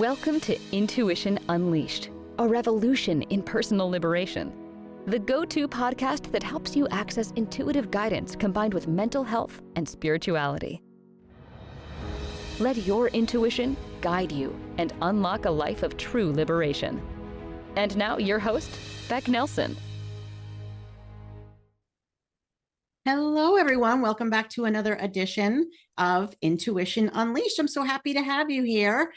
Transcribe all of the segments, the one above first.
Welcome to Intuition Unleashed, a revolution in personal liberation. The go-to podcast that helps you access intuitive guidance combined with mental health and spirituality. Let your intuition guide you and unlock a life of true liberation. And now your host, Becc Nelson. Hello, everyone. Welcome back to another edition of Intuition Unleashed. I'm so happy to have you here.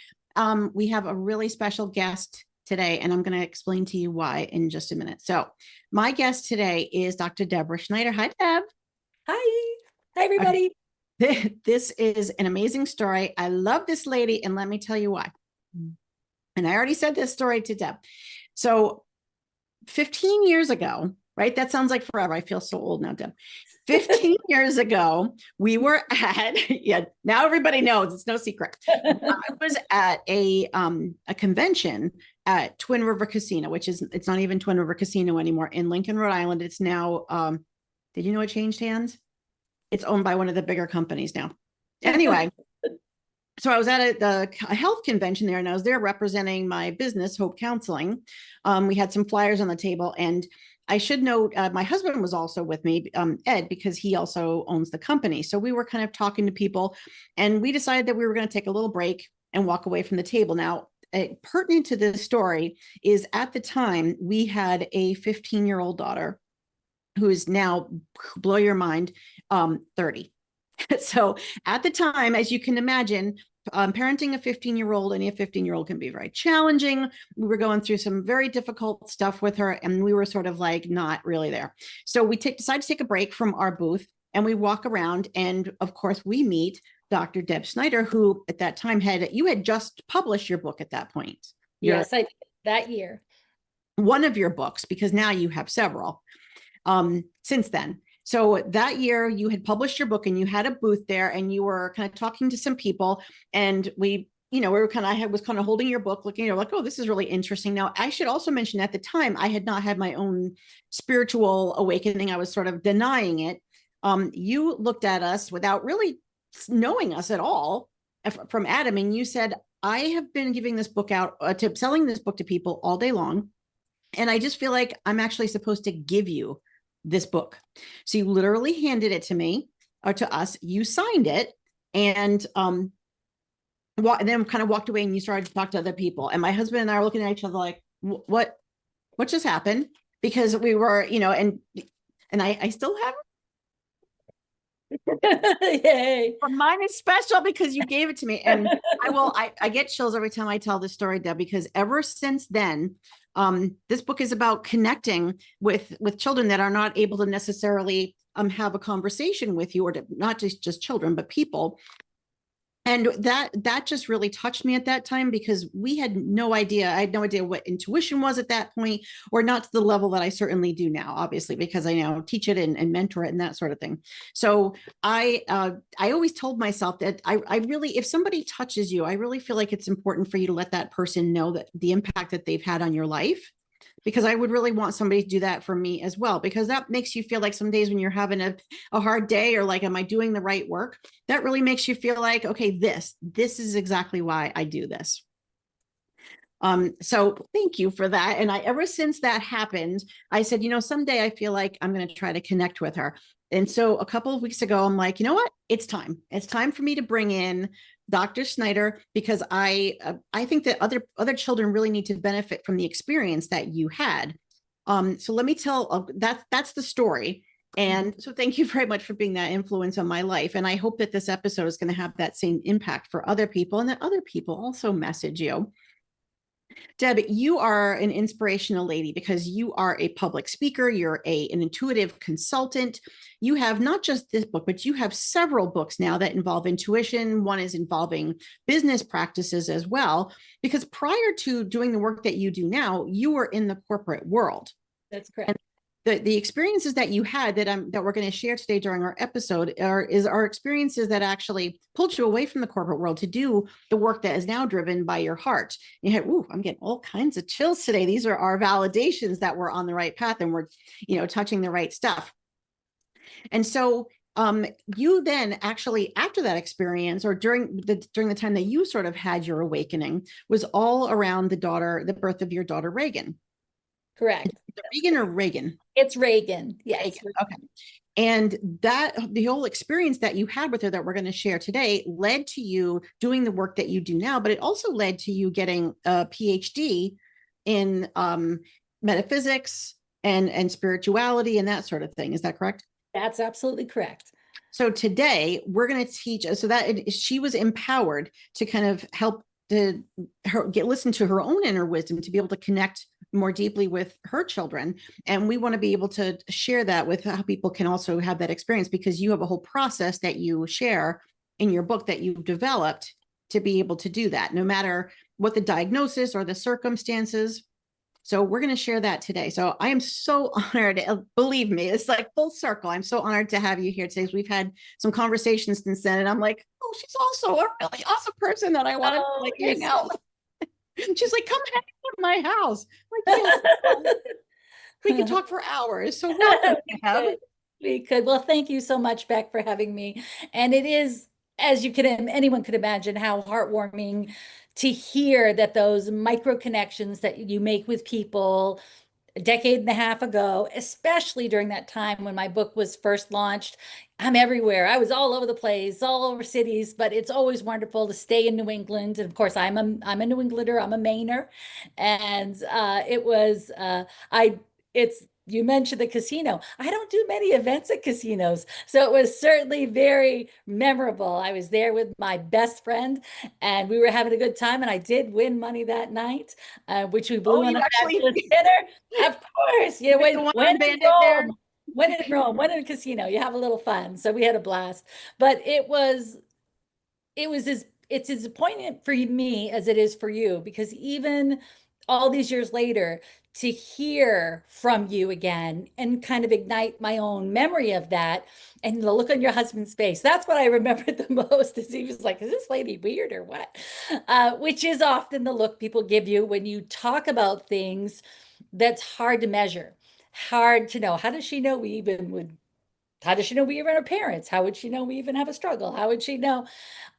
We have a really special guest today, and I'm going to explain to you why in just a minute. So my guest today is Dr. Debra Snyder. Hi, Deb. Hi. Hi, everybody. This is an amazing story. I love this lady, and let me tell you why. And I already said this story to Deb. So 15 years ago, right? That sounds like forever. I feel so old now, Deb. 15 years ago, we were at, now everybody knows, it's no secret. I was at a convention at Twin River Casino, it's not even Twin River Casino anymore, in Lincoln, Rhode Island. It's now, did you know it changed hands? It's owned by one of the bigger companies now. Anyway, so I was at a health convention there, and I was there representing my business, Hope Counseling. We had some flyers on the table, and I should note, my husband was also with me, Ed, because he also owns the company. So we were kind of talking to people, and we decided that we were going to take a little break and walk away from the table. Now, pertinent to this story is at the time we had a 15-year-old daughter who is now, blow your mind, 30. So at the time, as you can imagine, parenting a 15-year-old, any 15-year-old can be very challenging. We were going through some very difficult stuff with her, and we were sort of like not really there. So we decided to take a break from our booth, and we walk around, and of course we meet Dr. Deb Snyder, who at that time you had just published your book at that point. Yes, I did that year. One of your books, because now you have several since then. So that year you had published your book, and you had a booth there, and you were kind of talking to some people, and I was kind of holding your book, looking, like, oh, this is really interesting. Now, I should also mention at the time, I had not had my own spiritual awakening. I was sort of denying it. You looked at us without really knowing us at all from Adam, and you said, I have been giving this book out, selling this book to people all day long, and I just feel like I'm actually supposed to give you this book. So you literally handed it to me, or to us. You signed it, and then kind of walked away, and you started to talk to other people. And my husband and I were looking at each other like, what just happened? Because we were, and I still have it. Yay. But mine is special because you gave it to me. And I get chills every time I tell this story, Deb, because ever since then, this book is about connecting with children that are not able to necessarily have a conversation with you, or not just children, but people. And that just really touched me at that time, because we had no idea. I had no idea what intuition was at that point, or not to the level that I certainly do now, obviously, because I now teach it and mentor it and that sort of thing. So I always told myself that I really, if somebody touches you, I really feel like it's important for you to let that person know that the impact that they've had on your life, because I would really want somebody to do that for me as well, because that makes you feel like some days when you're having a hard day, or like, am I doing the right work? That really makes you feel like, okay, this is exactly why I do this. So thank you for that. And ever since that happened, I said, someday I feel like I'm going to try to connect with her. And so a couple of weeks ago, I'm like, you know what? It's time. It's time for me to bring in Dr. Snyder, because I think that other children really need to benefit from the experience that you had. So let me tell, that's the story. And so thank you very much for being that influence on my life. And I hope that this episode is going to have that same impact for other people, and that other people also message you. Deb, you are an inspirational lady, because you are a public speaker. You're an intuitive consultant. You have not just this book, but you have several books now that involve intuition. One is involving business practices as well, because prior to doing the work that you do now, you were in the corporate world. That's correct. The experiences that you had that we're going to share today during our episode are experiences that actually pulled you away from the corporate world to do the work that is now driven by your heart. You had, I'm getting all kinds of chills today. These are our validations that we're on the right path, and we're, touching the right stuff. And so you then actually, after that experience, or during the time that you sort of had your awakening, was all around the birth of your daughter, Reagan. Correct. Reagan or Reagan? It's Reagan. Yes. Reagan. Okay. And the whole experience that you had with her that we're going to share today led to you doing the work that you do now, but it also led to you getting a PhD in metaphysics and spirituality and that sort of thing. Is that correct? That's absolutely correct. So today we're going to teach, so that she was empowered to kind of help listen to her own inner wisdom, to be able to connect more deeply with her children. And we want to be able to share that with how people can also have that experience, because you have a whole process that you share in your book that you've developed to be able to do that, no matter what the diagnosis or the circumstances. So we're going to share that today. So I am so honored. Believe me, it's like full circle. I'm so honored to have you here today. We've had some conversations since then, and I'm like, oh, she's also a really awesome person that I want to hang out with. She's like, come hang out at my house. I'm like, yes, we could talk for hours. So we could. Well, thank you so much, Becc, for having me. And it is, as anyone could imagine, how heartwarming to hear that those micro connections that you make with people a decade and a half ago, especially during that time when my book was first launched. I'm everywhere. I was all over the place, all over cities, but it's always wonderful to stay in New England. And of course, I'm a New Englander, I'm a Mainer. And you mentioned the casino. I don't do many events at casinos. So it was certainly very memorable. I was there with my best friend and we were having a good time. And I did win money that night, which we blew on a fabulous dinner. Of course, you know, when in Rome, when in a casino, you have a little fun. So we had a blast. But it's as poignant for me as it is for you, because even all these years later, to hear from you again and kind of ignite my own memory of that, and the look on your husband's face, that's what I remembered the most. Is he was like, is this lady weird or what? Which is often the look people give you when you talk about things that's hard to measure, hard to know. How does she know we even have parents? How would she know we even have a struggle? How would she know?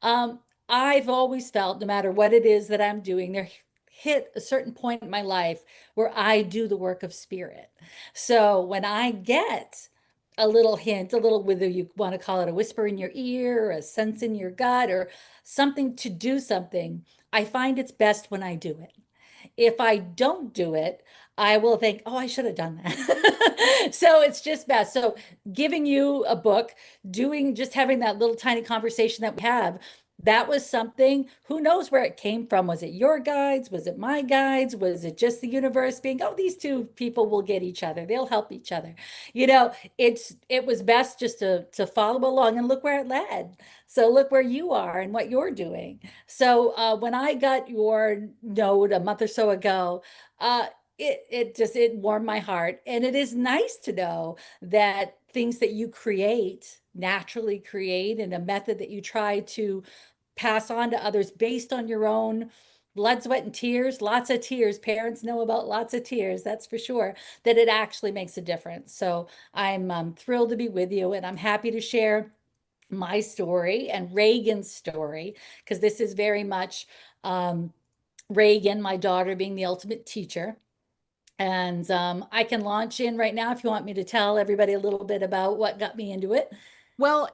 I've always felt, no matter what it is that I'm doing, there hit a certain point in my life where I do the work of spirit. So when I get a little hint, whether you want to call it a whisper in your ear, or a sense in your gut, or something to do something, I find it's best when I do it. If I don't do it, I will think, oh, I should have done that. So it's just best. So giving you a book, just having that little tiny conversation that we have, that was something, who knows where it came from? Was it your guides? Was it my guides? Was it just the universe being, oh, these two people will get each other. They'll help each other. You know, it was best just to follow along, and look where it led. So look where you are and what you're doing. So when I got your note a month or so ago, it warmed my heart. And it is nice to know that things that you naturally create, in a method that you try to pass on to others based on your own blood, sweat, and tears, lots of tears. Parents know about lots of tears, that's for sure, that it actually makes a difference. So I'm thrilled to be with you, and I'm happy to share my story and Reagan's story, because this is very much Reagan, my daughter, being the ultimate teacher. And I can launch in right now if you want me to tell everybody a little bit about what got me into it. Well,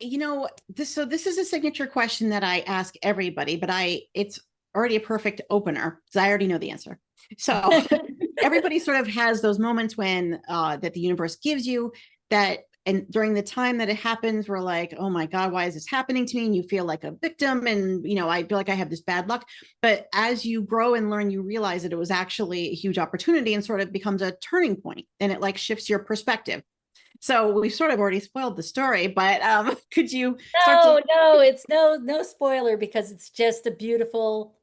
this is a signature question that I ask everybody, but it's already a perfect opener because I already know the answer. So everybody sort of has those moments when that the universe gives you that, and during the time that it happens, we're like, oh my God, why is this happening to me? And you feel like a victim, and I feel like I have this bad luck. But as you grow and learn, you realize that it was actually a huge opportunity, and sort of becomes a turning point, and it like shifts your perspective. So we sort of already spoiled the story, but could you? No, it's no spoiler, because it's just a beautiful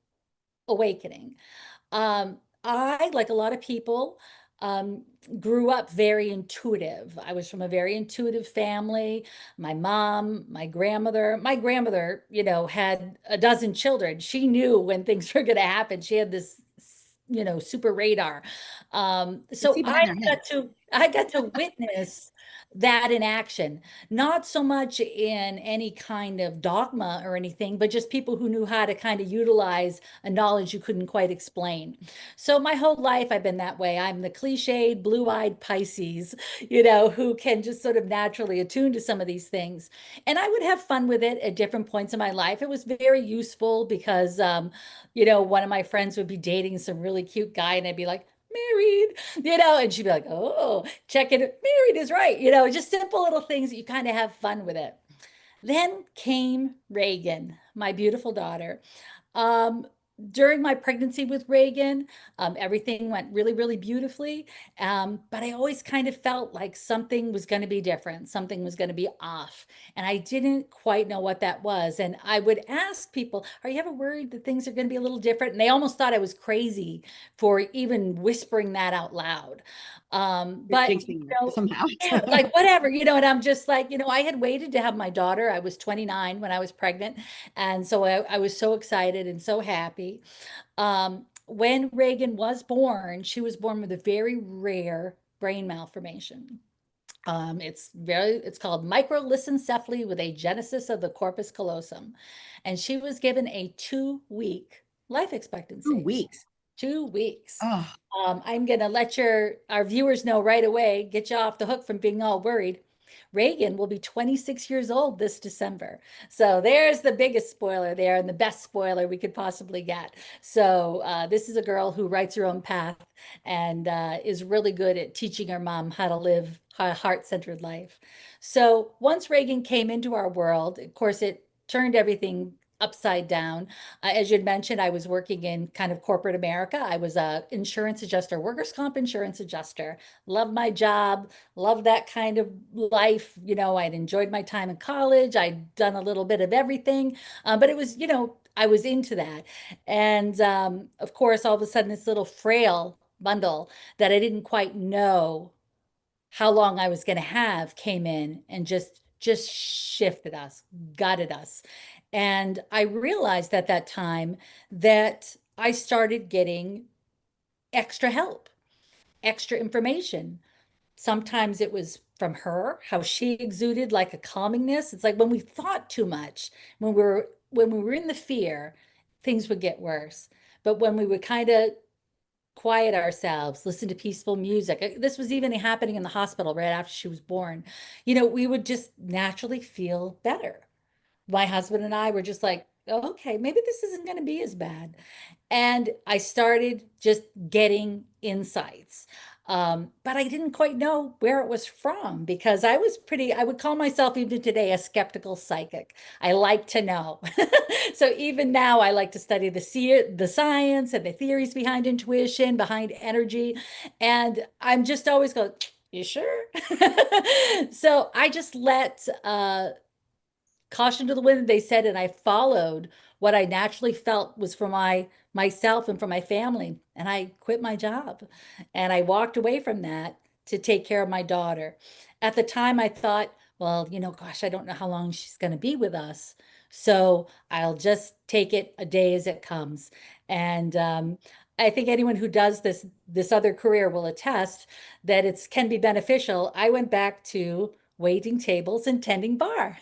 awakening. I, like a lot of people, grew up very intuitive. I was from a very intuitive family. My mom, my grandmother, had a dozen children. She knew when things were going to happen. She had this, super radar. So I got to, I got to witness that in action, not so much in any kind of dogma or anything, but just people who knew how to kind of utilize a knowledge you couldn't quite explain. So my whole life I've been that way. I'm the cliched blue-eyed Pisces, who can just sort of naturally attune to some of these things. And I would have fun with it at different points in my life. It was very useful because, one of my friends would be dating some really cute guy and I'd be like, married, and she'd be like, oh, check it, married is right, just simple little things that you kind of have fun with it. Then came Reagan, my beautiful daughter. Um, During my pregnancy with Reagan, everything went really, really beautifully. But I always kind of felt like something was going to be different, something was going to be off. And I didn't quite know what that was. And I would ask people, are you ever worried that things are going to be a little different? And they almost thought I was crazy for even whispering that out loud. You're But jinxing it somehow. yeah, like whatever, and I'm just like, I had waited to have my daughter. I was 29 when I was pregnant. And so I was so excited and so happy. When Reagan was born, she was born with a very rare brain malformation. It's called microlissencephaly with a genesis of the corpus callosum. And she was given a 2-week life 2 expectancy. weeks. 2 weeks. Oh, I'm going to let our viewers know right away, get you off the hook from being all worried. Reagan will be 26 years old this December. So there's the biggest spoiler there and the best spoiler we could possibly get. So this is a girl who writes her own path and is really good at teaching her mom how to live a heart-centered life. So once Reagan came into our world, of course, it turned everything upside down. As you'd mentioned, I was working in kind of corporate America. I was a insurance adjuster, workers' comp insurance adjuster. Loved my job, loved that kind of life. I'd enjoyed my time in college. I'd done a little bit of everything, but it was, I was into that. And of course, all of a sudden, this little frail bundle that I didn't quite know how long I was going to have came in and just shifted us, gutted us. And I realized at that time that I started getting extra help, extra information. Sometimes it was from her, how she exuded like a calmingness. It's like when we thought too much, when we were in the fear, things would get worse. But when we would kind of quiet ourselves, listen to peaceful music. This was even happening in the hospital right after she was born. We would just naturally feel better. My husband and I were just like, oh, okay, maybe this isn't going to be as bad. And I started just getting insights. But I didn't quite know where it was from because I would call myself even today a skeptical psychic. I like to know. So even now I like to study the science and the theories behind intuition, behind energy. And I'm just always going, you sure? So I just let caution to the wind, they said, and I followed what I naturally felt was for myself and for my family. And I quit my job and I walked away from that to take care of my daughter. At the time, I thought, well, gosh, I don't know how long she's going to be with us. So I'll just take it a day as it comes. And I think anyone who does this other career will attest that it can be beneficial. I went back to waiting tables and tending bar.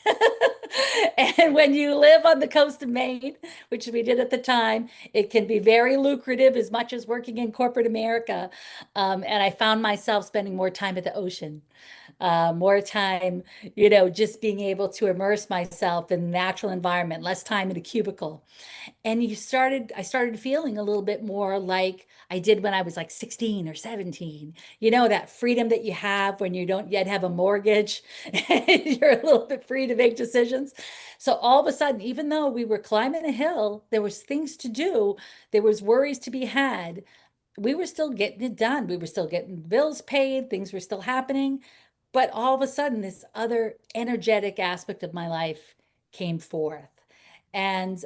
And when you live on the coast of Maine, which we did at the time, it can be very lucrative as much as working in corporate America. And I found myself spending more time at the ocean, more time, just being able to immerse myself in the natural environment, less time in a cubicle. And I started feeling a little bit more like I did when I was like 16 or 17. That freedom that you have when you don't yet have a mortgage and you're a little bit free to make decisions. So all of a sudden, even though we were climbing a hill, there was things to do, there was worries to be had. We were still getting it done. We were still getting bills paid, things were still happening. But all of a sudden, this other energetic aspect of my life came forth. And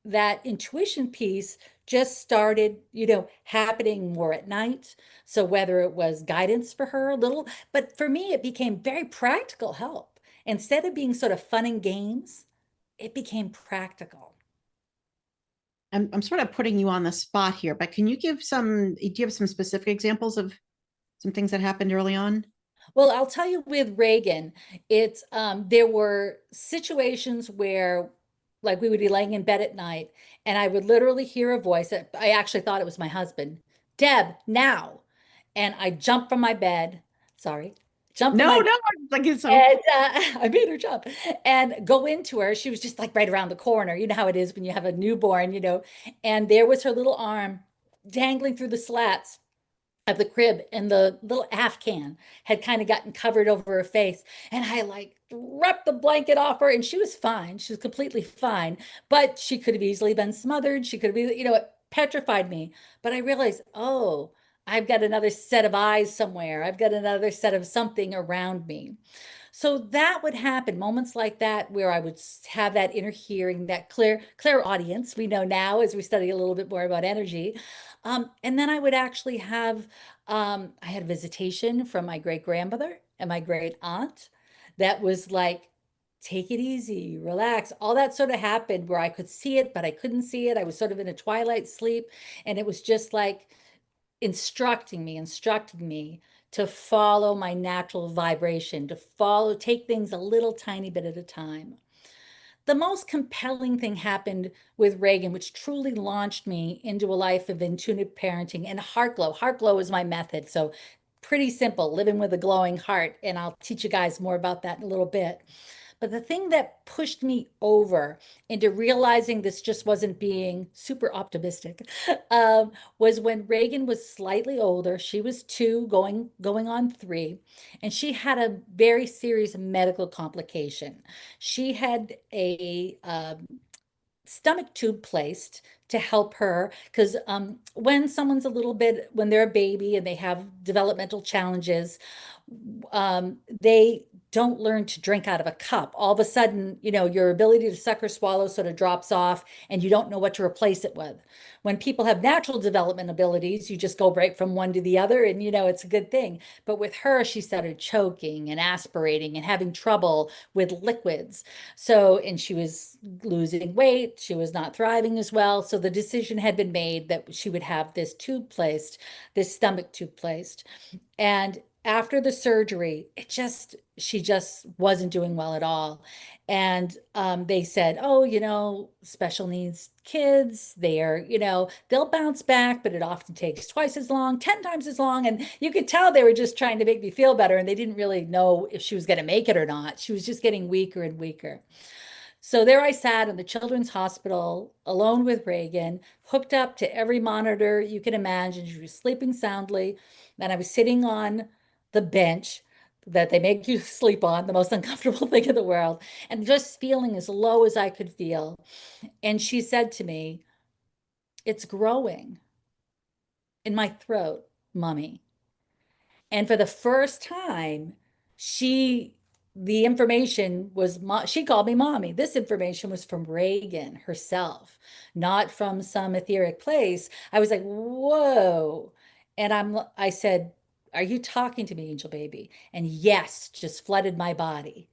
that intuition piece just started, happening more at night. So whether it was guidance for her a little, but for me, it became very practical help. Instead of being sort of fun and games, it became practical. I'm sort of putting you on the spot here, but do you have some specific examples of Some things that happened early on? Well, I'll tell you with Reagan, it's there were situations where like we would be laying in bed at night and I would literally hear a voice that I actually thought it was my husband. Deb, now. And I jump from my bed. Sorry. Jump from No, my no, like it's so. and I made her jump and go into her. She was just like right around the corner. You know how it is when you have a newborn, and there was her little arm dangling through the slats of the crib, and the little Afghan had kind of gotten covered over her face. And I like ripped the blanket off her, and she was fine. She was completely fine, but she could have easily been smothered. She could have been, it petrified me. But I realized, oh, I've got another set of eyes somewhere. I've got another set of something around me. So that would happen, moments like that, where I would have that inner hearing, that clear audience. We know now as we study a little bit more about energy. And then I would actually have, I had a visitation from my great grandmother and my great aunt that was like, take it easy, relax. All that sort of happened where I could see it, but I couldn't see it. I was sort of in a twilight sleep. And it was just like, instructing me to follow my natural vibration, to take things a little tiny bit at a time. The most compelling thing happened with Reagan, which truly launched me into a life of intuitive parenting and heart glow. Heart glow is my method. So pretty simple, living with a glowing heart. And I'll teach you guys more about that in a little bit. But the thing that pushed me over into realizing this just wasn't being super optimistic was when Reagan was slightly older. She was 2, going on 3, and she had a very serious medical complication. She had a stomach tube placed to help her because when someone's when they're a baby and they have developmental challenges, they don't learn to drink out of a cup. All of a sudden, your ability to suck or swallow sort of drops off and you don't know what to replace it with. When people have natural development abilities, you just go right from one to the other and, it's a good thing. But with her, she started choking and aspirating and having trouble with liquids. So, and she was losing weight. She was not thriving as well. So the decision had been made that she would have this this stomach tube placed. And after the surgery, she just wasn't doing well at all. And they said, oh, special needs kids, they'll bounce back, but it often takes twice as long, 10 times as long. And you could tell they were just trying to make me feel better. And they didn't really know if she was going to make it or not. She was just getting weaker and weaker. So there I sat in the children's hospital alone with Reagan, hooked up to every monitor you can imagine. She was sleeping soundly. And I was sitting on the bench that they make you sleep on, the most uncomfortable thing in the world, and just feeling as low as I could feel. And she said to me, "It's growing in my throat, Mommy." And for the first time, the information was, she called me Mommy. This information was from Reagan herself, not from some etheric place. I was like, whoa. And I said, "Are you talking to me, Angel Baby?" And yes, just flooded my body.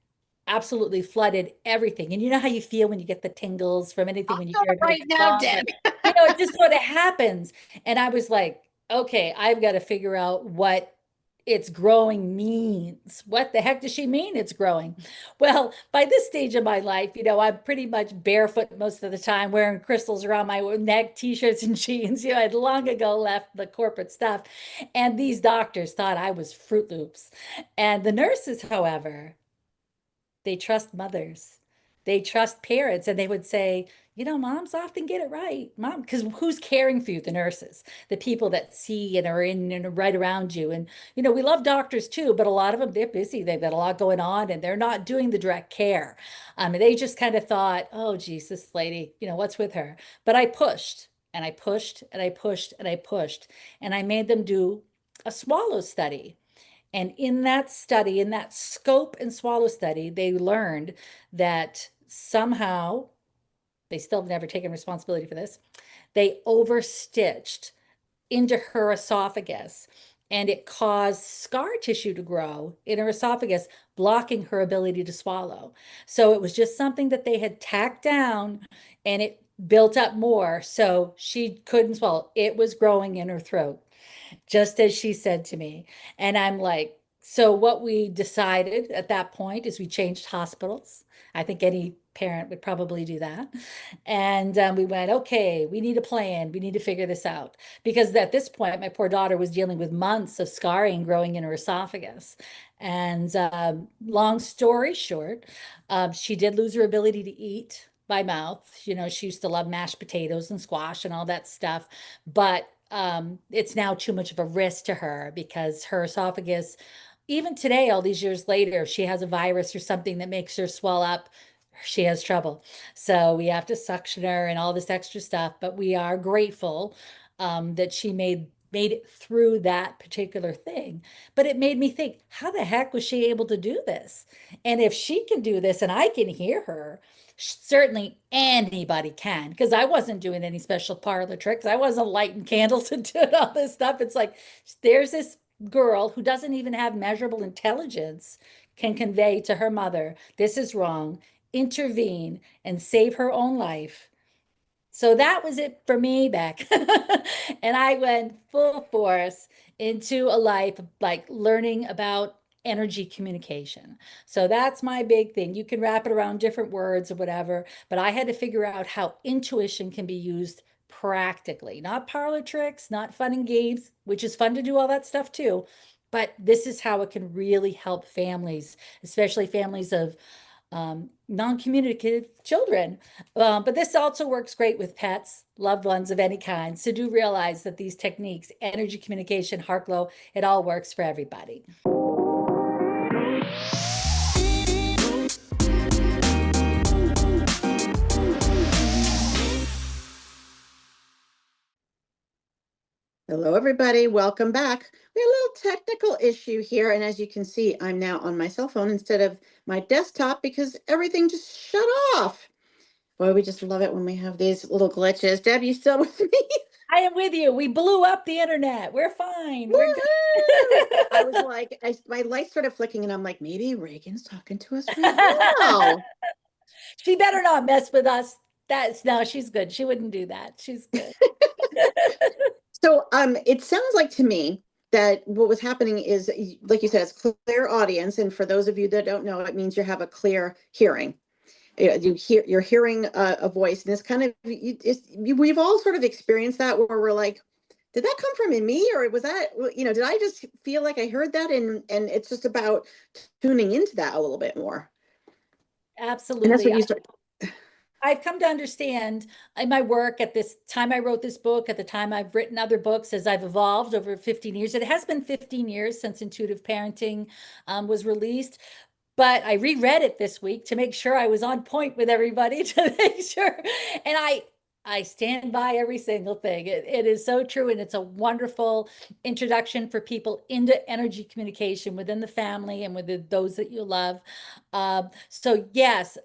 Absolutely flooded everything. And you know how you feel when you get the tingles from anything when you hear it Right now, Deb. it just sort of happens. And I was like, okay, I've got to figure out what it's growing means. What the heck does she mean it's growing? Well, by this stage of my life, I'm pretty much barefoot most of the time, wearing crystals around my neck, t-shirts and jeans. I'd long ago left the corporate stuff. And these doctors thought I was Fruit Loops. And the nurses, however, they trust mothers. They trust parents, and they would say, moms often get it right. Mom, because who's caring for you? The nurses, the people that see and are in and right around you. And, we love doctors too, but a lot of them, they're busy. They've got a lot going on and they're not doing the direct care. They just kind of thought, oh, geez, this lady, what's with her? But I pushed and I pushed and I pushed and I pushed, and I made them do a swallow study. And in that study, in that scope and swallow study, they learned that somehow, they still have never taken responsibility for this, they overstitched into her esophagus, and it caused scar tissue to grow in her esophagus, blocking her ability to swallow. So it was just something that they had tacked down, and it built up more. So she couldn't swallow. It was growing in her throat. just as she said to me. And I'm like, so what we decided at that point is we changed hospitals. I think any parent would probably do that. And we went, okay, we need a plan. We need to figure this out. Because at this point, my poor daughter was dealing with months of scarring growing in her esophagus. And long story short, she did lose her ability to eat by mouth. You know, she used to love mashed potatoes and squash and all that stuff. But it's now too much of a risk to her because her esophagus, even today, all these years later, if she has a virus or something that makes her swell up, she has trouble. So we have to suction her and all this extra stuff. But we are grateful that she made it through that particular thing. But it made me think, how the heck was she able to do this? And if she can do this and I can hear her, certainly anybody can, because I wasn't doing any special parlor tricks. I wasn't lighting candles and doing all this stuff. It's like there's this girl who doesn't even have measurable intelligence can convey to her mother, this is wrong, intervene and save her own life. So that was it for me, Becc. And I went full force into a life of like learning about energy communication. So that's my big thing. You can wrap it around different words or whatever, but I had to figure out how intuition can be used practically, not parlor tricks, not fun and games, which is fun to do all that stuff too. But this is how it can really help families, especially families of non-communicative children. But this also works great with pets, loved ones of any kind. So do realize that these techniques, energy communication, heart glow, it all works for everybody. Hello, everybody. Welcome back. We had a little technical issue here. And as you can see, I'm now on my cell phone instead of my desktop because everything just shut off. Boy, we just love it when we have these little glitches. Deb, you still with me? I am with you. We blew up the internet. We're fine. We're good. I was like, my light started flicking and I'm like, maybe Reagan's talking to us right now. She better not mess with us. No, she's good. She wouldn't do that. She's good. So it sounds like to me that what was happening is, like you said, it's clear audience. And for those of you that don't know, it means you have a clear hearing. You're hearing a voice, and this kind of we've all sort of experienced that where we're like, did that come from in me, or was that, did I just feel like I heard that? And it's just about tuning into that a little bit more. Absolutely. And that's what you start. I've come to understand in my work at this time I wrote this book, at the time I've written other books, as I've evolved over 15 years. It has been 15 years since Intuitive Parenting was released. But I reread it this week to make sure I was on point with everybody, to make sure. And I stand by every single thing. It is so true. And it's a wonderful introduction for people into energy communication within the family and with those that you love. So yes,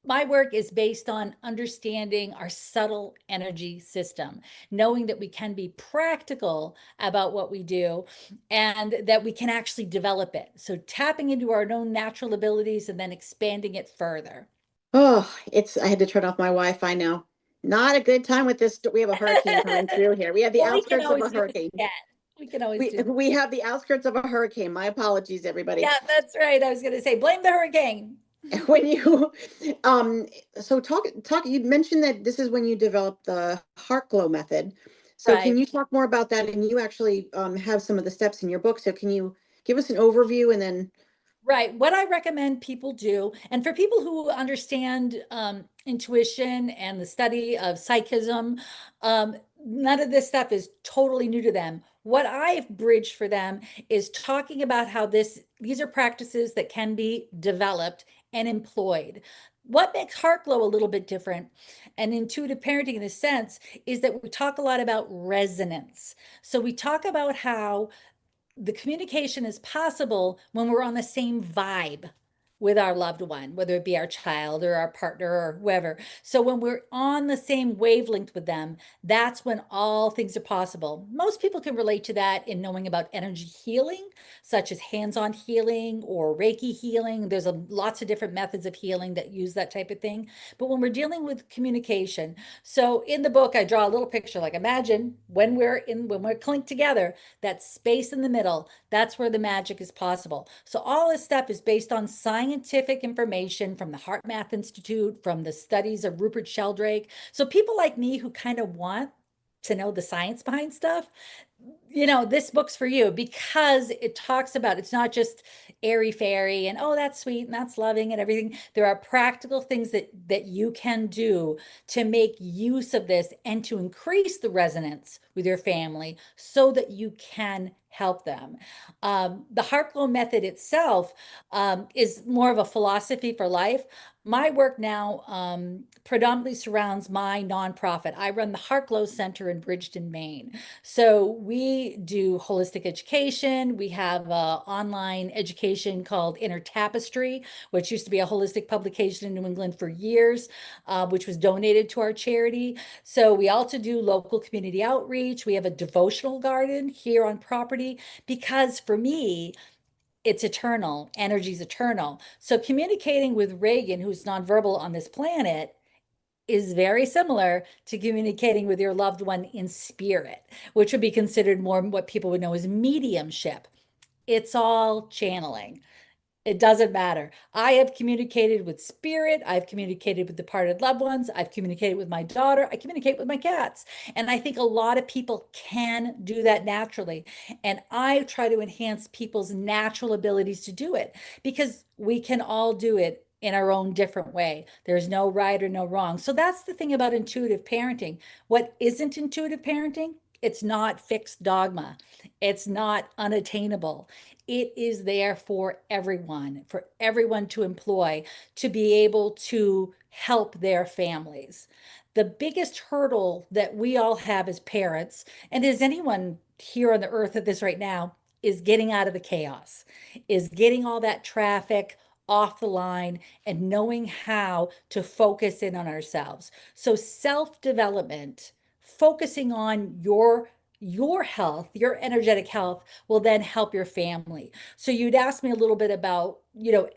my work is based on understanding our subtle energy system, knowing that we can be practical about what we do and that we can actually develop it. So tapping into our own natural abilities and then expanding it further. Oh, I had to turn off my Wi-Fi now. Not a good time with this. We have a hurricane coming through here. We have the Well, we can outskirts of always a do this hurricane. again. We can always do this. We have the outskirts of a hurricane. My apologies, everybody. Yeah, that's right. I was going to say, blame the hurricane. When you so talk you mentioned that this is when you developed the heart glow method. So Right. can you talk more about that? And you actually have some of the steps in your book. So can you give us an overview and then Right. What I recommend people do, and for people who understand intuition and the study of psychism, none of this stuff is totally new to them. What I've bridged for them is talking about how these are practices that can be developed and employed. What makes heart glow a little bit different and intuitive parenting in a sense is that we talk a lot about resonance. So we talk about how the communication is possible when we're on the same vibe with our loved one, whether it be our child or our partner or whoever. So when we're on the same wavelength with them, that's when all things are possible. Most people can relate to that in knowing about energy healing, such as hands-on healing or Reiki healing. There's lots of different methods of healing that use that type of thing. But when we're dealing with communication, so in the book, I draw a little picture, like imagine when we're clinked together, that space in the middle, that's where the magic is possible. So all this stuff is based on scientific information from the Heart Math Institute, from the studies of Rupert Sheldrake. So people like me who kind of want to know the science behind stuff, this book's for you because it talks about, it's not just airy fairy and, oh, that's sweet and that's loving and everything. There are practical things that you can do to make use of this and to increase the resonance with your family so that you can help them. The Heart Glow method itself is more of a philosophy for life. My work now predominantly surrounds my nonprofit. I run the Heart Glow Center in Bridgeton, Maine. So we do holistic education. We have online education called Inner Tapestry, which used to be a holistic publication in New England for years, which was donated to our charity. So we also do local community outreach. We have a devotional garden here on property because for me, it's eternal. Energy's eternal. So communicating with Reagan, who's nonverbal on this planet, is very similar to communicating with your loved one in spirit, which would be considered more what people would know as mediumship. It's all channeling. It doesn't matter. I have communicated with spirit. I've communicated with departed loved ones. I've communicated with my daughter. I communicate with my cats. And I think a lot of people can do that naturally. And I try to enhance people's natural abilities to do it because we can all do it in our own different way. There's no right or no wrong. So that's the thing about intuitive parenting. What isn't intuitive parenting? It's not fixed dogma. It's not unattainable. It is there for everyone to employ to be able to help their families. The biggest hurdle that we all have as parents, and as anyone here on the earth at this right now, is getting out of the chaos, is getting all that traffic off the line and knowing how to focus in on ourselves. So self-development, focusing on your health, your energetic health will then help your family. So you'd ask me a little bit about,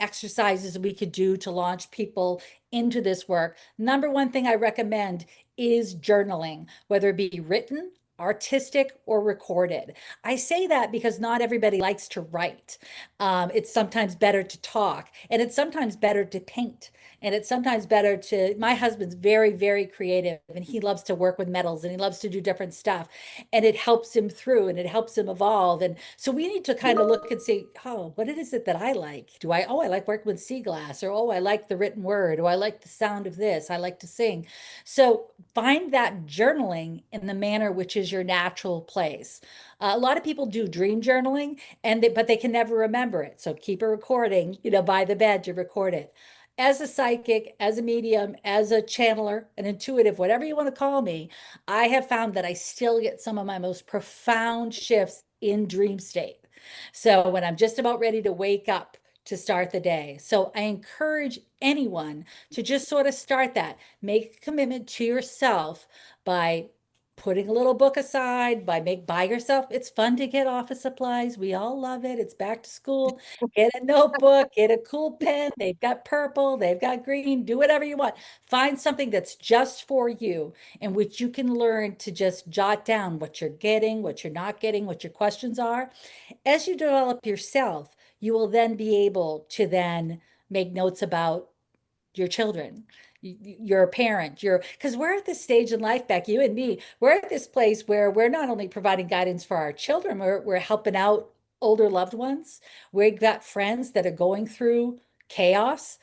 exercises we could do to launch people into this work. Number one thing I recommend is journaling, whether it be written, artistic, or recorded. I say that because not everybody likes to write. It's sometimes better to talk, and it's sometimes better to paint. And it's sometimes better my husband's very, very creative and he loves to work with metals and he loves to do different stuff. And it helps him through and it helps him evolve. And so we need to kind of look and see, oh, what is it that I like? I like working with sea glass, or, oh, I like the written word, or I like the sound of this, I like to sing. So find that journaling in the manner which is your natural place. A lot of people do dream journaling but they can never remember it. So keep a recording, by the bed to record it. As a psychic, as a medium, as a channeler, an intuitive, whatever you want to call me, I have found that I still get some of my most profound shifts in dream state. So when I'm just about ready to wake up to start the day. So I encourage anyone to just sort of start that. Make a commitment to yourself by putting a little book aside, buy yourself. It's fun to get office supplies. We all love it. It's back to school. Get a notebook, get a cool pen. They've got purple, they've got green, do whatever you want. Find something that's just for you in which you can learn to just jot down what you're getting, what you're not getting, what your questions are. As you develop yourself, you will then be able to then make notes about your children. You're a parent, because we're at this stage in life, Beck, you and me, we're at this place where we're not only providing guidance for our children, we're helping out older loved ones. We've got friends that are going through chaos,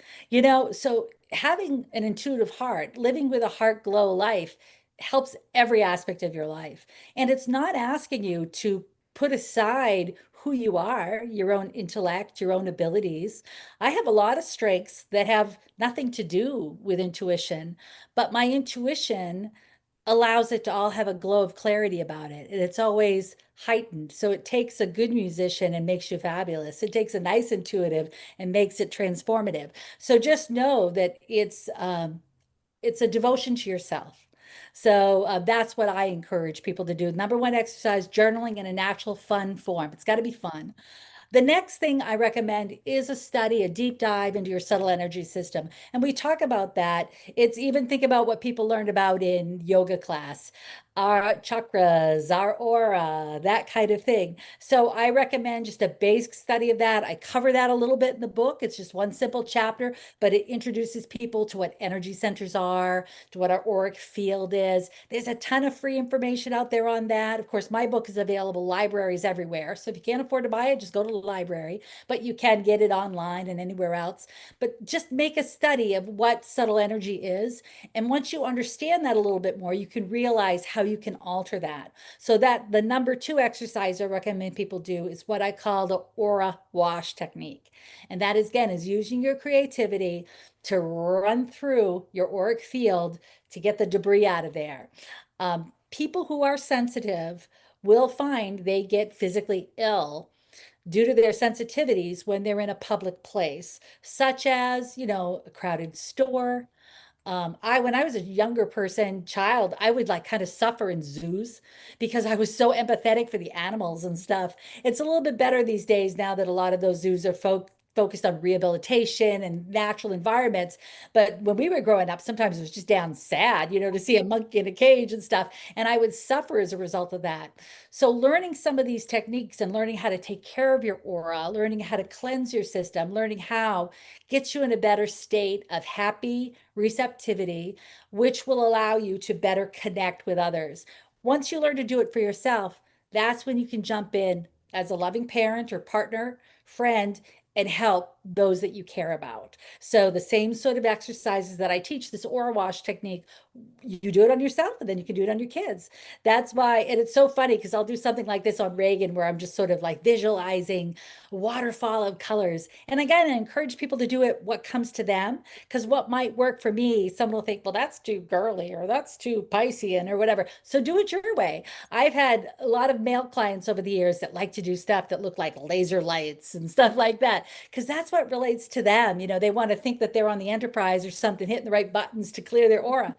so having an intuitive heart, living with a heart glow life helps every aspect of your life. And it's not asking you to put aside who you are, your own intellect, your own abilities. I have a lot of strengths that have nothing to do with intuition, but my intuition allows it to all have a glow of clarity about it. And it's always heightened. So it takes a good musician and makes you fabulous. It takes a nice intuitive and makes it transformative. So just know that it's a devotion to yourself. So that's what I encourage people to do. Number one exercise, journaling in a natural, fun form. It's got to be fun. The next thing I recommend is a study, a deep dive into your subtle energy system. And we talk about that. It's even think about what people learned about in yoga class, our chakras, our aura, that kind of thing. So I recommend just a basic study of that. I cover that a little bit in the book. It's just one simple chapter, but it introduces people to what energy centers are, to what our auric field is. There's a ton of free information out there on that. Of course, my book is available libraries everywhere. So if you can't afford to buy it, just go to the library, but you can get it online and anywhere else. But just make a study of what subtle energy is. And once you understand that a little bit more, you can realize how you can alter that. So that the number two exercise I recommend people do is what I call the aura wash technique. And that is, again, is using your creativity to run through your auric field to get the debris out of there. People who are sensitive will find they get physically ill due to their sensitivities when they're in a public place, such as, a crowded store. When I was a younger person, child, I would like kind of suffer in zoos because I was so empathetic for the animals and stuff. It's a little bit better these days now that a lot of those zoos are focused on rehabilitation and natural environments. But when we were growing up, sometimes it was just down sad, to see a monkey in a cage and stuff. And I would suffer as a result of that. So learning some of these techniques and learning how to take care of your aura, learning how to cleanse your system, learning how gets you in a better state of happy receptivity, which will allow you to better connect with others. Once you learn to do it for yourself, that's when you can jump in as a loving parent or partner, friend, and help those that you care about. So the same sort of exercises that I teach, this aura wash technique, you do it on yourself and then you can do it on your kids. That's why, and it's so funny because I'll do something like this on Reagan where I'm just sort of like visualizing waterfall of colors. And again, I encourage people to do it what comes to them, because what might work for me, someone will think, well, that's too girly or that's too Piscean or whatever. So do it your way. I've had a lot of male clients over the years that like to do stuff that look like laser lights and stuff like that, because that's what relates to them. They want to think that they're on the Enterprise or something, hitting the right buttons to clear their aura.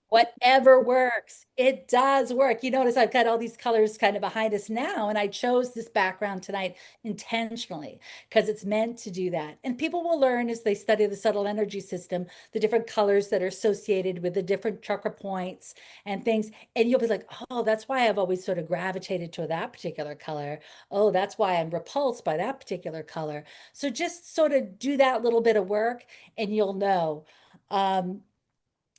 Whatever works, it does work. You notice I've got all these colors kind of behind us now, and I chose this background tonight intentionally because it's meant to do that. And people will learn as they study the subtle energy system, the different colors that are associated with the different chakra points and things. And you'll be like, oh, that's why I've always sort of gravitated to that particular color. Oh, that's why I'm repulsed by that particular color. So just sort of do that little bit of work and you'll know.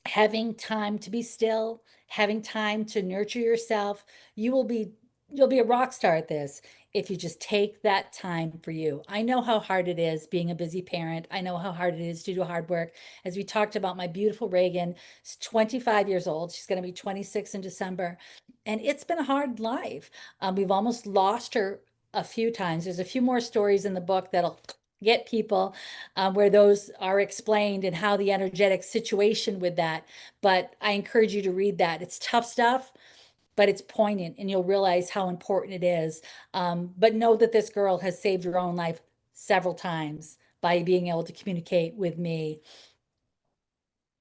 Having time to be still, having time to nurture yourself, you'll be a rock star at this if you just take that time for you. I know how hard it is being a busy parent. I know how hard it is to do hard work. As we talked about, my beautiful Reagan is 25 years old. She's going to be 26 in December. And it's been a hard life. We've almost lost her a few times. There's a few more stories in the book that'll get people where those are explained and how the energetic situation with that. But I encourage you to read that. It's tough stuff, but it's poignant and you'll realize how important it is. But know that this girl has saved her own life several times by being able to communicate with me.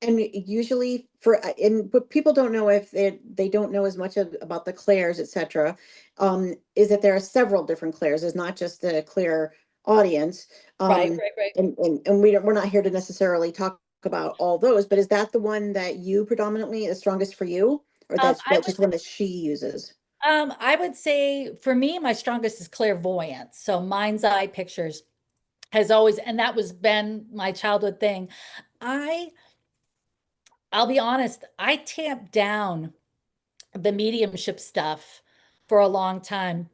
And usually but people don't know if they don't know as much about the clairs, etc. Is that there are several different clairs. It's not just the clair audience. Right. And we're not here to necessarily talk about all those, but is that the one that you predominantly is strongest for you, or that's just one that she uses? I would say for me, my strongest is clairvoyance. So mind's eye pictures has always, and that was been my childhood thing. I'll be honest, I tamped down the mediumship stuff for a long time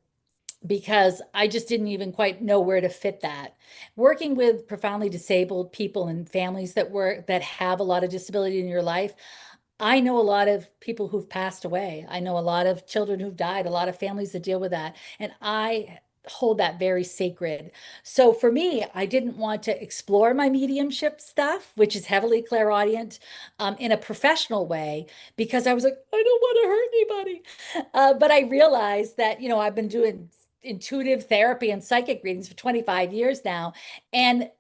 because I just didn't even quite know where to fit that. Working with profoundly disabled people and families that have a lot of disability in your life, I know a lot of people who've passed away. I know a lot of children who've died, a lot of families that deal with that. And hold that very sacred. So for me, I didn't want to explore my mediumship stuff, which is heavily clairaudient, in a professional way, because I was like, I don't want to hurt anybody. But I realized that, you know, I've been doing intuitive therapy and psychic readings for 25 years now. And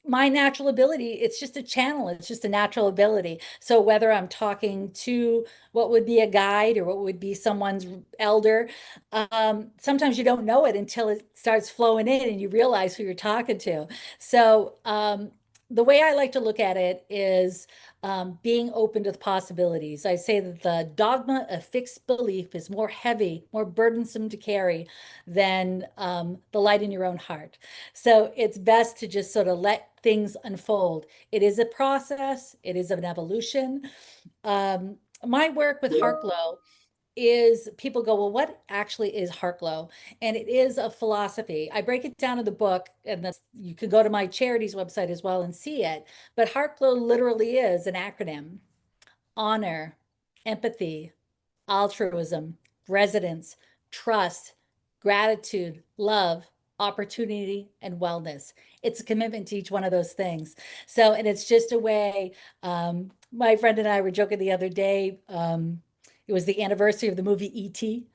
my natural ability, it's just a channel, it's just a natural ability. So whether I'm talking to what would be a guide or what would be someone's elder, sometimes you don't know it until it starts flowing in and you realize who you're talking to. So the way I like to look at it is being open to the possibilities. I say that the dogma of fixed belief is more heavy, more burdensome to carry than the light in your own heart. So it's best to just sort of let things unfold. It is a process, it is an evolution. My work with Heartglow is people go, well, what actually is Heartglow? And it is a philosophy. I break it down in the book, and that's, you could go to my charity's website as well and see it. But Heartglow literally is an acronym: honor, empathy, altruism, resonance, trust, gratitude, love, opportunity, and wellness. It's a commitment to each one of those things. So, and it's just a way. My friend and I were joking the other day. It was the anniversary of the movie E.T.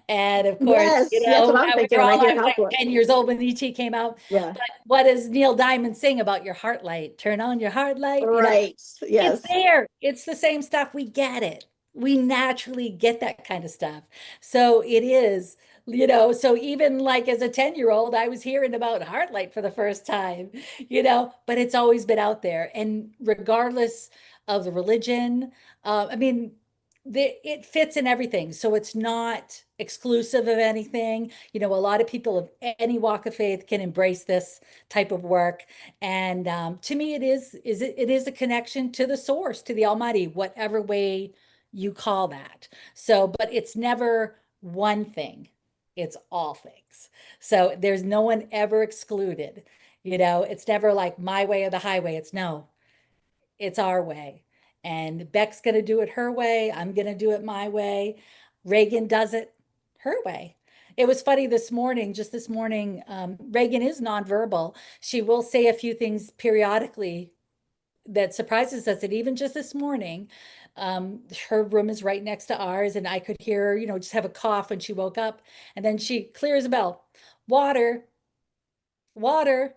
And of course, Yes, you that's what know, I'm we thinking were when I all, hear I was like Housework. 10 years old when E.T. came out. Yeah, But what does Neil Diamond sing about your heart light? Turn on your heart light. You know, right. it's Yes. there. It's the same stuff. We get it. We naturally get that kind of stuff. So it is, you know, so even like as a 10-year-old, I was hearing about Heartlight for the first time, you know, but it's always been out there. And regardless of the religion, I mean, it fits in everything. So it's not exclusive of anything. You know, a lot of people of any walk of faith can embrace this type of work. And to me, it is a connection to the source, to the Almighty, whatever way you call that. So, but it's never one thing, it's all things. So there's no one ever excluded. You know, it's never like my way or the highway. It's no, it's our way. And Beck's going to do it her way. I'm going to do it my way. Reagan does it her way. It was funny this morning, just this morning. Reagan is nonverbal. She will say a few things periodically that surprises us. And even just this morning, her room is right next to ours, and I could hear her, you know, just have a cough when she woke up. And then she clears a bell. Water, water.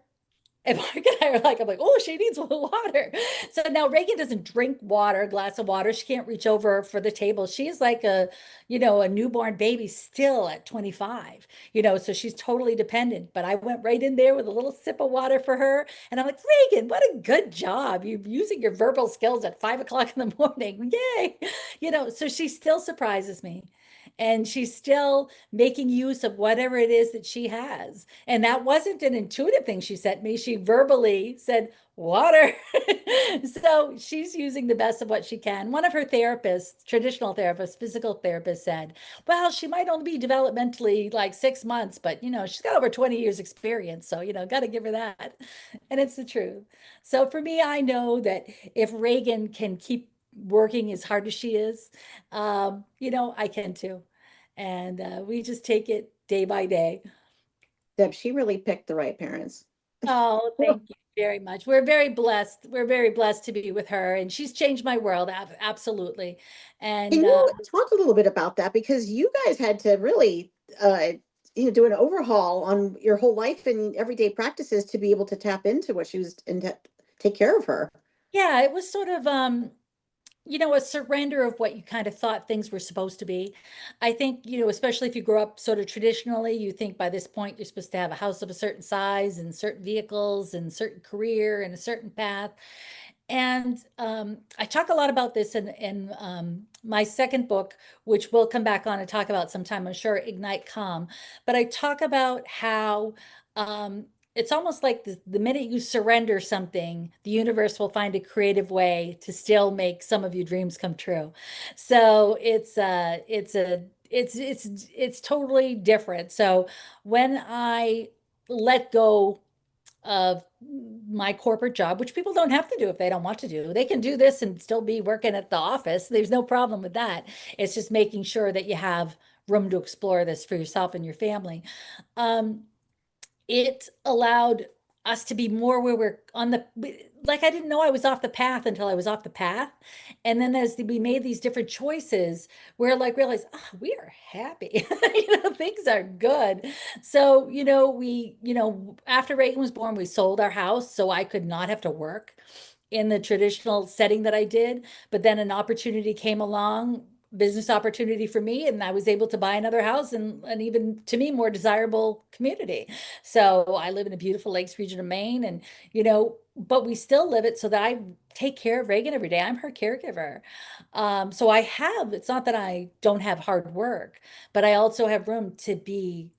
And Mark and I are like, I'm like, oh, she needs water. So now Reagan doesn't drink water, a glass of water. She can't reach over for the table. She's like a, you know, a newborn baby still at 25, you know, so she's totally dependent. But I went right in there with a little sip of water for her. And I'm like, Reagan, what a good job. You're using your verbal skills at 5 o'clock in the morning. Yay. You know, so she still surprises me. And she's still making use of whatever it is that she has. And that wasn't an intuitive thing she sent me. She verbally said, water. So she's using the best of what she can. One of her therapists, traditional therapists, physical therapists said, well, she might only be developmentally like 6 months, but you know, she's got over 20 years experience. So, you know, got to give her that. And it's the truth. So for me, I know that if Reagan can keep working as hard as she is, you know, I can too. And we just take it day by day. Deb, she really picked the right parents. Oh, thank you very much. We're very blessed. We're very blessed to be with her, and she's changed my world. Absolutely. And Can you talk a little bit about that? Because you guys had to really, do an overhaul on your whole life and everyday practices to be able to tap into what she was and to take care of her. yeah, it was sort of you know, a surrender of what you kind of thought things were supposed to be. I think, you know, especially if you grow up sort of traditionally, you think by this point you're supposed to have a house of a certain size and certain vehicles and certain career and a certain path. And I talk a lot about this in my second book, which we'll come back on and talk about sometime, I'm sure, Ignite Calm. But I talk about how it's almost like the minute you surrender something, the universe will find a creative way to still make some of your dreams come true. So it's totally different. So when I let go of my corporate job, which people don't have to do if they don't want to do. They can do this and still be working at the office. There's no problem with that. It's just making sure that you have room to explore this for yourself and your family. It allowed us to be more where we're on the, like, I didn't know I was off the path until I was off the path. And then as we made these different choices, we're like, realized, oh, we are happy, things are good. So, after Reagan was born, we sold our house so I could not have to work in the traditional setting that I did. But then an opportunity came along, business opportunity for me, and I was able to buy another house in an even, to me, more desirable community. So I live in a beautiful lakes region of Maine, and but we still live it so that I take care of Reagan every day. I'm her caregiver. So it's not that I don't have hard work, but I also have room to be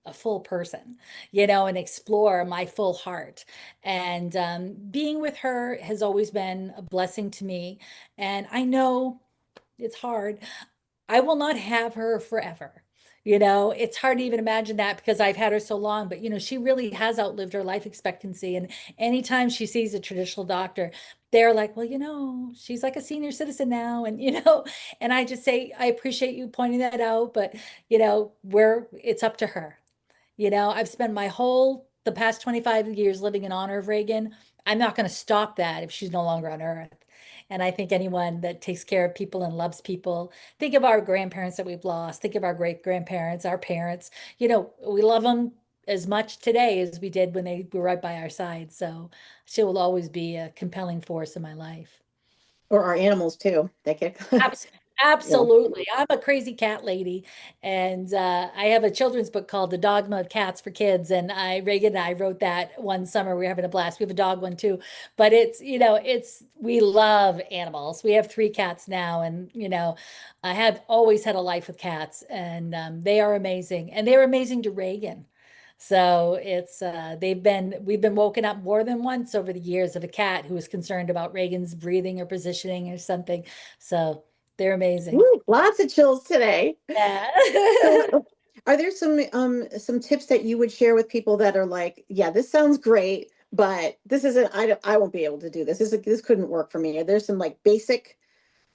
a full person, and explore my full heart. And being with her has always been a blessing to me. And I know it's hard. I will not have her forever. It's hard to even imagine that because I've had her so long, but she really has outlived her life expectancy. And anytime she sees a traditional doctor, they're like, well, she's like a senior citizen now. And, and I just say, I appreciate you pointing that out, but, it's up to her. I've spent the past 25 years living in honor of Reagan. I'm not going to stop that if she's no longer on earth. And I think anyone that takes care of people and loves people, think of our grandparents that we've lost, think of our great grandparents, our parents, we love them as much today as we did when they were right by our side. So she will always be a compelling force in my life. Or our animals too. They get Absolutely. I'm a crazy cat lady. And I have a children's book called The Dogma of Cats for Kids. And Reagan and I wrote that one summer. We were having a blast. We have a dog one too. But we love animals. We have 3 cats now. And, I have always had a life with cats. And they are amazing. And they're amazing to Reagan. So we've been woken up more than once over the years of a cat who was concerned about Reagan's breathing or positioning or something. So they're amazing. Woo, lots of chills today. Yeah. So, are there some tips that you would share with people that are like, yeah, this sounds great, but this isn't, I won't be able to do this. This couldn't work for me. Are there some like basic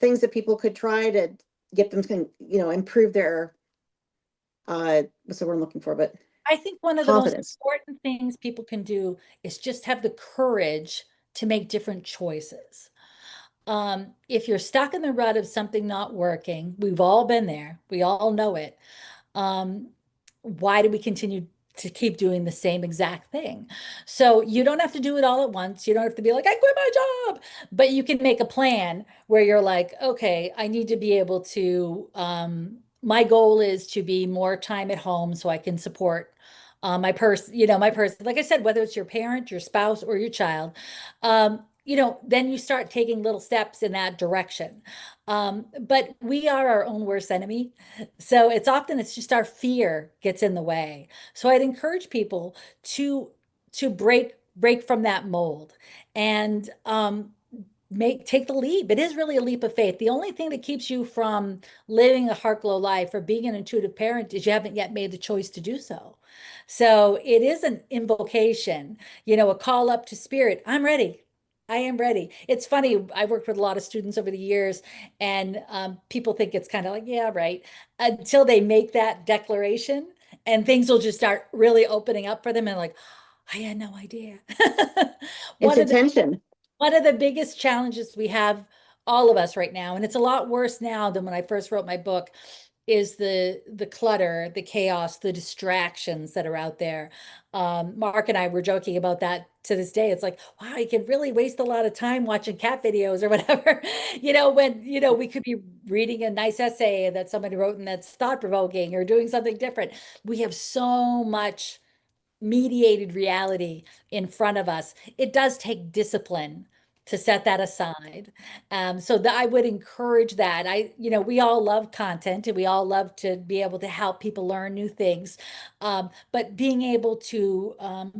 things that people could try to get them to, improve their what's the word I'm looking for, but I think one of the most confidence. important things people can do is just have the courage to make different choices. If you're stuck in the rut of something not working, we've all been there, we all know it. Why do we continue to keep doing the same exact thing? So you don't have to do it all at once. You don't have to be like, I quit my job, but you can make a plan where you're like, okay, I need to be able to, my goal is to be more time at home so I can support my person, like I said, whether it's your parent, your spouse, or your child, then you start taking little steps in that direction. But we are our own worst enemy. So it's just our fear gets in the way. So I'd encourage people to break from that mold and take the leap. It is really a leap of faith. The only thing that keeps you from living a heart glow life or being an intuitive parent is you haven't yet made the choice to do so. So it is an invocation, a call up to spirit. I'm ready. I am ready. It's funny. I worked with a lot of students over the years, and people think it's kind of like, yeah, right, until they make that declaration, and things will just start really opening up for them, and like, I had no idea. It's One of the attention. one of the biggest challenges we have, all of us right now, and it's a lot worse now than when I first wrote my book, is the clutter, the chaos, the distractions that are out there. Mark and I were joking about that to this day. It's like, wow, you can really waste a lot of time watching cat videos or whatever, when, we could be reading a nice essay that somebody wrote and that's thought-provoking or doing something different. We have so much mediated reality in front of us. It does take discipline to set that aside. So that I would encourage that. We all love content and we all love to be able to help people learn new things. But being able to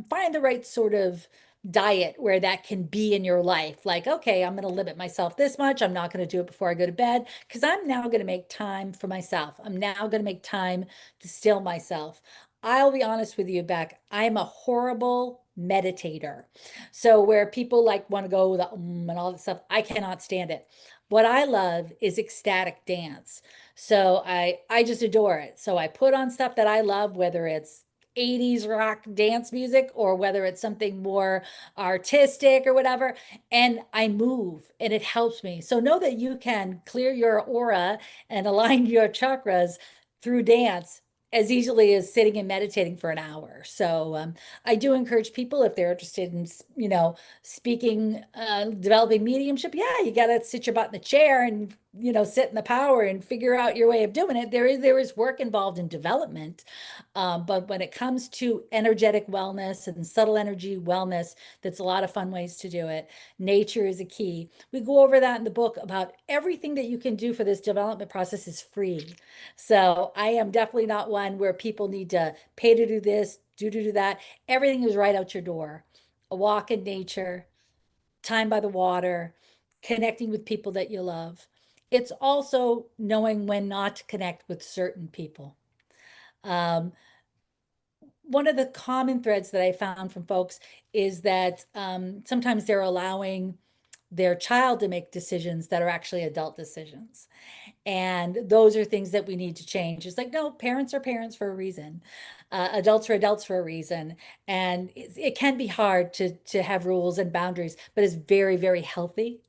find the right sort of diet where that can be in your life. Like, okay, I'm going to limit myself this much. I'm not going to do it before I go to bed because I'm now going to make time for myself. I'm now going to make time to still myself. I'll be honest with you, Becc, I'm a horrible meditator. So where people like want to go with and all that stuff, I cannot stand it. What I love is ecstatic dance. So I just adore it. So I put on stuff that I love, whether it's 80s rock dance music or whether it's something more artistic or whatever, and I move and it helps me. So know that you can clear your aura and align your chakras through dance as easily as sitting and meditating for an hour. So I do encourage people, if they're interested in, speaking, developing mediumship, yeah, you got to sit your butt in the chair and, sit in the power and figure out your way of doing it. There is work involved in development. But when it comes to energetic wellness and subtle energy wellness, that's a lot of fun ways to do it. Nature is a key. We go over that in the book about everything that you can do for this development process is free. So I am definitely not one where people need to pay to do this, do that. Everything is right out your door. A walk in nature, time by the water, connecting with people that you love. It's also knowing when not to connect with certain people. Um, One of the common threads that I found from folks is that sometimes they're allowing their child to make decisions that are actually adult decisions. And those are things that we need to change. It's like, no, parents are parents for a reason. Adults are adults for a reason. And it can be hard to have rules and boundaries, but it's very, very healthy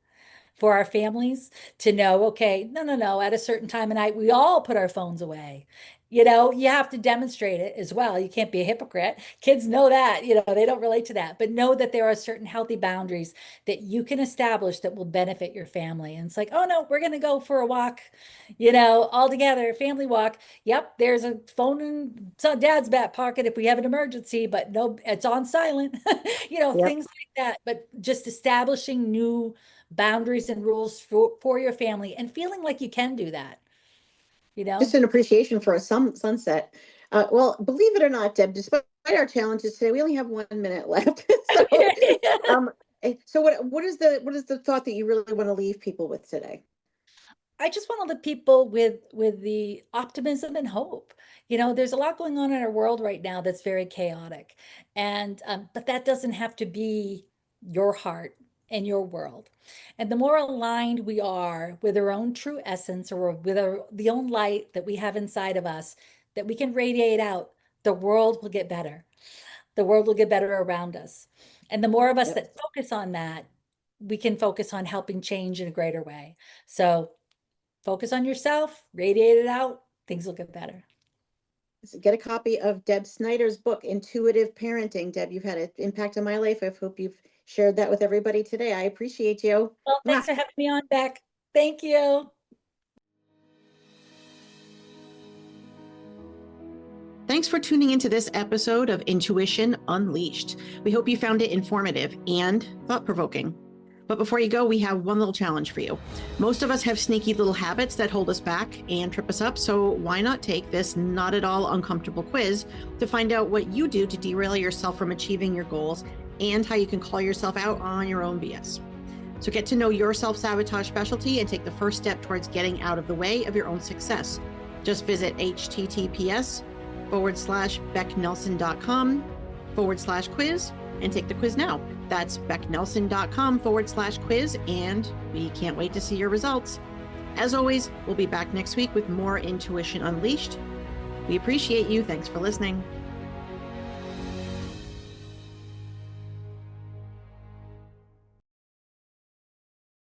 for our families to know, okay, no, at a certain time of night, we all put our phones away. You have to demonstrate it as well. You can't be a hypocrite. Kids know that, they don't relate to that, but know that there are certain healthy boundaries that you can establish that will benefit your family. And it's like, oh no, we're going to go for a walk, all together, family walk. Yep, there's a phone in dad's back pocket if we have an emergency, but no, it's on silent, Yep. things like that. But just establishing new boundaries and rules for your family and feeling like you can do that, Just an appreciation for a sunset. Well, believe it or not, Deb, despite our challenges today, we only have 1 minute left. So, so what is the thought that you really want to leave people with today? I just want to leave people with the optimism and hope. There's a lot going on in our world right now that's very chaotic, and but that doesn't have to be your heart and your world. And the more aligned we are with our own true essence or with the own light that we have inside of us, that we can radiate out, the world will get better. The world will get better around us. And the more of us Yep. that focus on that, we can focus on helping change in a greater way. So focus on yourself, radiate it out, things will get better. So get a copy of Deb Snyder's book, Intuitive Parenting. Deb, you've had an impact on my life. I hope you've shared that with everybody today. I appreciate you. Well, thanks for having me on, Becc. Thank you. Thanks for tuning into this episode of Intuition Unleashed. We hope you found it informative and thought-provoking. But before you go, we have one little challenge for you. Most of us have sneaky little habits that hold us back and trip us up, so why not take this not at all uncomfortable quiz to find out what you do to derail yourself from achieving your goals and how you can call yourself out on your own BS. So get to know your self-sabotage specialty and take the first step towards getting out of the way of your own success. Just visit https:/becknelson.com/quiz and take the quiz now. That's becknelson.com/quiz, and we can't wait to see your results. As always, we'll be back next week with more Intuition Unleashed. We appreciate you. Thanks for listening.